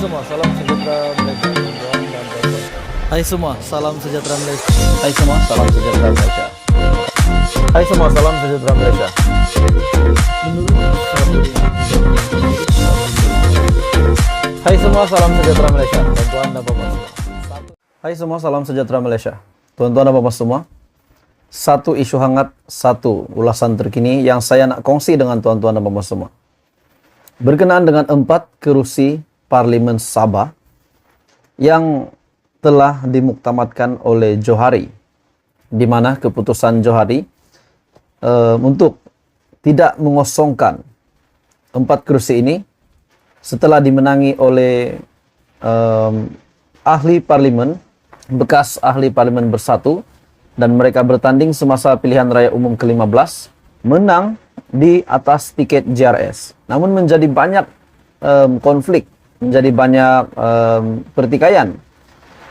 semua, salam sejahtera Malaysia. Hai semua, salam sejahtera Malaysia. Hai semua, salam sejahtera Malaysia. Hai semua, salam sejahtera Malaysia. Hai semua, salam sejahtera Malaysia. Tuan-tuan dan Bapak semua. Hai semua, salam sejahtera Malaysia. Tuan-tuan dan Bapak semua. Satu isu hangat, satu ulasan terkini yang saya nak kongsi dengan tuan-tuan dan Bapak semua. Berkenaan dengan 4 kerusi Parlimen Sabah yang telah dimuktamadkan oleh Johari, di mana keputusan Johari untuk tidak mengosongkan 4 kerusi ini setelah dimenangi oleh ahli parlimen, bekas ahli parlimen bersatu, dan mereka bertanding semasa pilihan raya umum ke-15, menang di atas tiket JRS. Namun menjadi banyak konflik, menjadi banyak pertikaian.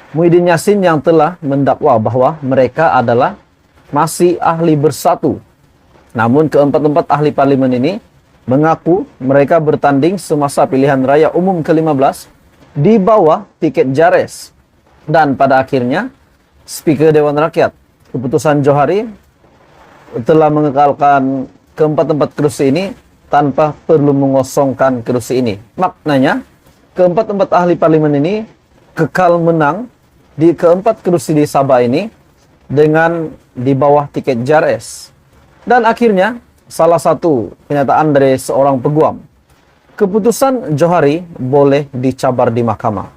Muhyiddin Yassin yang telah mendakwa bahwa mereka adalah masih ahli bersatu. Namun keempat-empat ahli parlimen ini mengaku mereka bertanding semasa pilihan raya umum ke-15 di bawah tiket JRS. Dan pada akhirnya, Speaker Dewan Rakyat, keputusan Johari telah mengekalkan keempat-empat kerusi ini tanpa perlu mengosongkan kerusi ini. Maknanya, keempat-empat ahli parlimen ini kekal menang di keempat kerusi di Sabah ini dengan di bawah tiket JRS. Dan akhirnya, salah satu kenyataan dari seorang peguam, keputusan Johari boleh dicabar di mahkamah.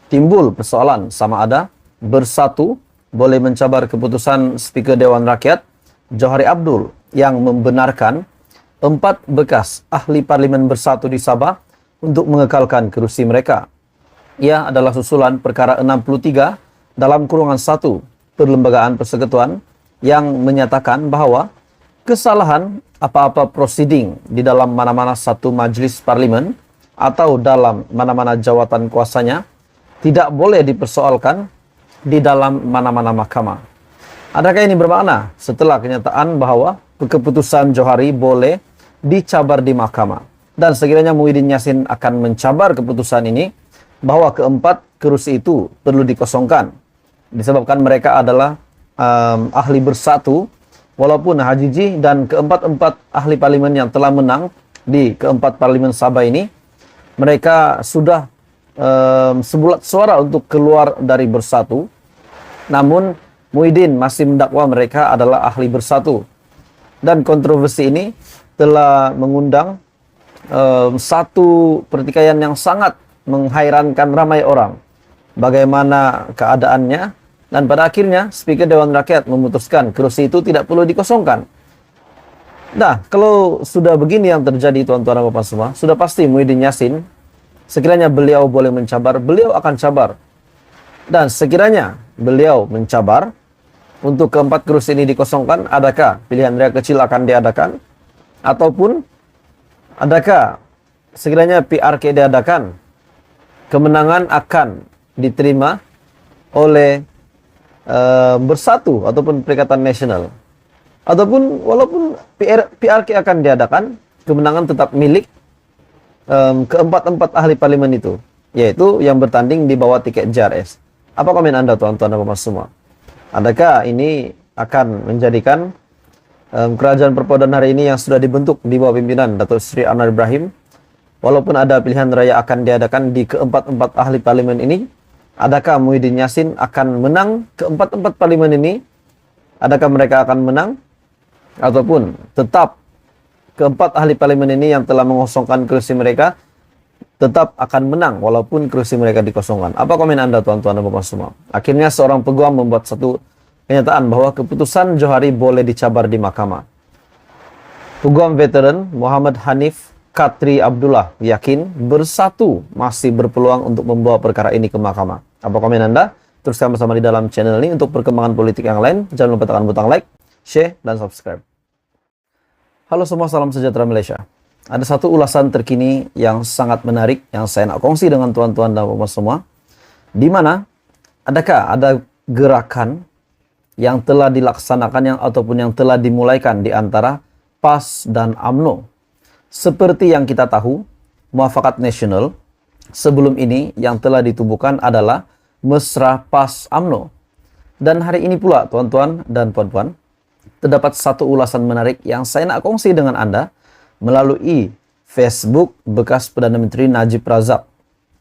Timbul persoalan sama ada bersatu boleh mencabar keputusan Speaker Dewan Rakyat Johari Abdul yang membenarkan 4 bekas ahli parlimen bersatu di Sabah untuk mengekalkan kerusi mereka. Ia adalah susulan perkara 63 dalam kurungan 1 Perlembagaan Persekutuan yang menyatakan bahwa kesalahan apa-apa proceeding di dalam mana-mana satu majlis parlimen atau dalam mana-mana jawatan kuasanya tidak boleh dipersoalkan di dalam mana-mana mahkamah. Adakah ini bermakna setelah kenyataan bahwa keputusan Johari boleh dicabar di mahkamah? Dan sekiranya Muhyiddin Yassin akan mencabar keputusan ini, bahwa keempat kerusi itu perlu dikosongkan. Disebabkan mereka adalah ahli bersatu, walaupun Hajiji dan keempat-empat ahli parlimen yang telah menang di keempat parlimen Sabah ini, mereka sudah sebulat suara untuk keluar dari bersatu. Namun Muhyiddin masih mendakwa mereka adalah ahli bersatu. Dan kontroversi ini telah mengundang satu pertikaian yang sangat menghairankan ramai orang. Bagaimana keadaannya, dan pada akhirnya Speaker Dewan Rakyat memutuskan kerusi itu tidak perlu dikosongkan. Nah, kalau sudah begini yang terjadi tuan-tuan dan bapak semua, sudah pasti Muhyiddin Yassin, sekiranya beliau boleh mencabar, beliau akan cabar. Dan sekiranya beliau mencabar untuk keempat kerusi ini dikosongkan, adakah pilihan raya kecil akan diadakan? Ataupun adakah sekiranya PRK diadakan, kemenangan akan diterima oleh bersatu ataupun Perikatan Nasional? Ataupun walaupun PRK akan diadakan, kemenangan tetap milik keempat-empat ahli parlimen itu, yaitu yang bertanding di bawah tiket JRS. Apa komen Anda tuan-tuan dan bapak semua? Adakah ini akan menjadikan kerajaan perpaduan hari ini yang sudah dibentuk di bawah pimpinan Datuk Seri Anwar Ibrahim, walaupun ada pilihan raya akan diadakan di keempat-empat ahli parlimen ini, adakah Muhyiddin Yassin akan menang keempat-empat parlimen ini? Adakah mereka akan menang? Ataupun tetap keempat ahli parlimen ini yang telah mengosongkan kerusi mereka tetap akan menang walaupun kerusi mereka dikosongkan? Apa komen Anda tuan-tuan dan bapak semua? Akhirnya seorang peguam membuat satu kenyataan bahwa keputusan Johari boleh dicabar di mahkamah. Peguam veteran Muhammad Hanif Katri Abdullah yakin bersatu masih berpeluang untuk membawa perkara ini ke mahkamah. Apa komen Anda? Teruskan bersama di dalam channel ini untuk perkembangan politik yang lain. Jangan lupa tekan butang like, share, dan subscribe. Halo semua, salam sejahtera Malaysia. Ada satu ulasan terkini yang sangat menarik yang saya nak kongsi dengan tuan-tuan dan bapak semua. Di mana adakah ada gerakan yang telah dilaksanakan ataupun yang telah dimulaikan di antara PAS dan UMNO. Seperti yang kita tahu, Muafakat Nasional sebelum ini yang telah ditubuhkan adalah Mesra PAS UMNO. Dan hari ini pula, tuan-tuan dan puan-puan, terdapat satu ulasan menarik yang saya nak kongsi dengan Anda melalui Facebook bekas Perdana Menteri Najib Razak,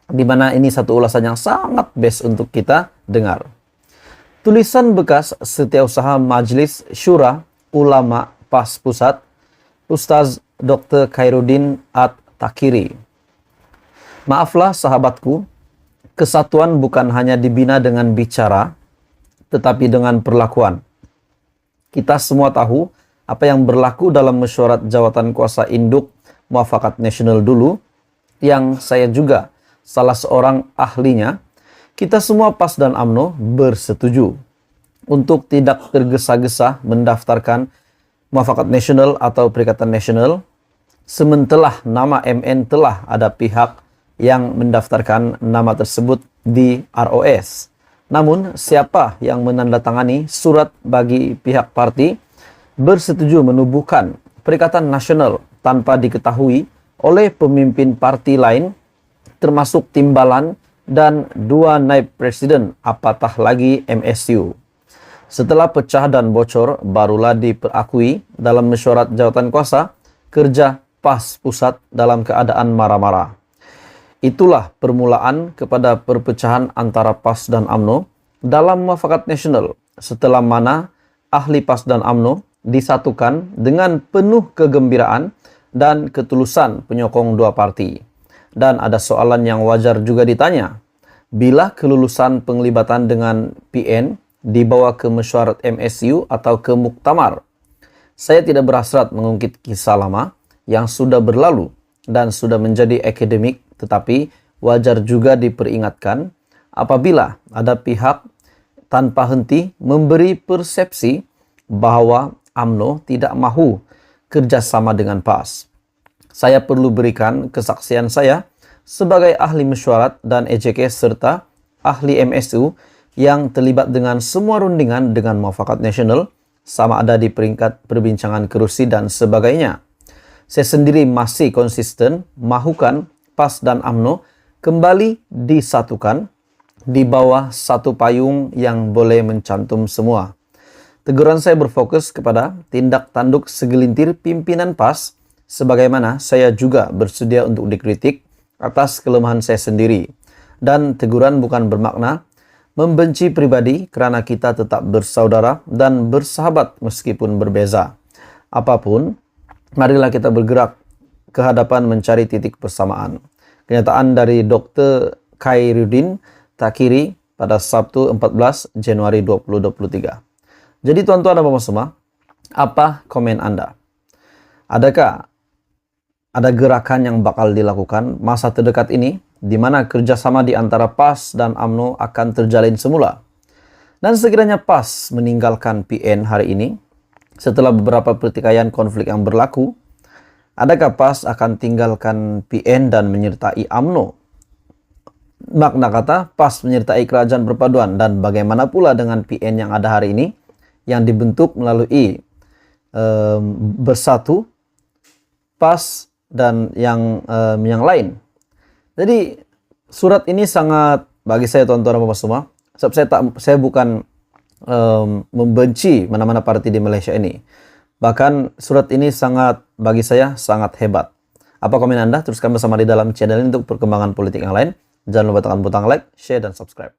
di mana ini satu ulasan yang sangat best untuk kita dengar. Tulisan bekas Setiausaha Majelis Syura Ulama PAS Pusat, Ustaz Dr. Khairuddin At-Takiri. Maaflah sahabatku, kesatuan bukan hanya dibina dengan bicara, tetapi dengan perlakuan. Kita semua tahu apa yang berlaku dalam mesyuarat jawatan kuasa induk Muafakat Nasional dulu, yang saya juga salah seorang ahlinya. Kita semua PAS dan UMNO bersetuju untuk tidak tergesa-gesa mendaftarkan Muafakat Nasional atau Perikatan Nasional, sementelah nama MN telah ada pihak yang mendaftarkan nama tersebut di ROS. Namun, siapa yang menandatangani surat bagi pihak parti bersetuju menubuhkan Perikatan Nasional tanpa diketahui oleh pemimpin parti lain, termasuk Timbalan dan 2 naib presiden, apatah lagi MSU. Setelah pecah dan bocor, barulah diperakui dalam mesyuarat jawatan kuasa kerja PAS Pusat dalam keadaan marah-marah. Itulah permulaan kepada perpecahan antara PAS dan UMNO dalam Muafakat Nasional, setelah mana ahli PAS dan UMNO disatukan dengan penuh kegembiraan dan ketulusan penyokong dua parti. Dan ada soalan yang wajar juga ditanya, bila kelulusan penglibatan dengan PN dibawa ke mesyuarat MSU atau ke muktamar? Saya tidak berhasrat mengungkit kisah lama yang sudah berlalu dan sudah menjadi akademik, tetapi wajar juga diperingatkan apabila ada pihak tanpa henti memberi persepsi bahwa UMNO tidak mahu kerjasama dengan PAS. Saya perlu berikan kesaksian saya sebagai ahli mesyuarat dan EJK serta ahli MSU yang terlibat dengan semua rundingan dengan Muafakat Nasional, sama ada di peringkat perbincangan kerusi dan sebagainya. Saya sendiri masih konsisten mahukan PAS dan UMNO kembali disatukan di bawah satu payung yang boleh mencantum semua. Teguran saya berfokus kepada tindak tanduk segelintir pimpinan PAS, sebagaimana saya juga bersedia untuk dikritik atas kelemahan saya sendiri. Dan teguran bukan bermakna membenci pribadi, kerana kita tetap bersaudara dan bersahabat meskipun berbeza. Apapun, marilah kita bergerak ke hadapan mencari titik persamaan. Kenyataan dari Dr. Khairuddin Takiri pada Sabtu 14 Januari 2023. Jadi tuan-tuan dan puan semua, apa komen Anda? Adakah ada gerakan yang bakal dilakukan masa terdekat ini, di mana kerjasama di antara PAS dan UMNO akan terjalin semula? Dan sekiranya PAS meninggalkan PN hari ini, setelah beberapa pertikaian konflik yang berlaku, adakah PAS akan tinggalkan PN dan menyertai UMNO? Makna kata PAS menyertai kerajaan perpaduan, dan bagaimana pula dengan PN yang ada hari ini, yang dibentuk melalui bersatu PAS dan yang lain. Jadi surat ini sangat bagi saya, tuan-tuan dan puan semua, sebab saya bukan membenci mana-mana parti di Malaysia ini. Bahkan surat ini sangat, bagi saya sangat hebat. Apa komen Anda? Teruskan bersama di dalam channel ini untuk perkembangan politik yang lain. Jangan lupa tekan butang like, share, dan subscribe.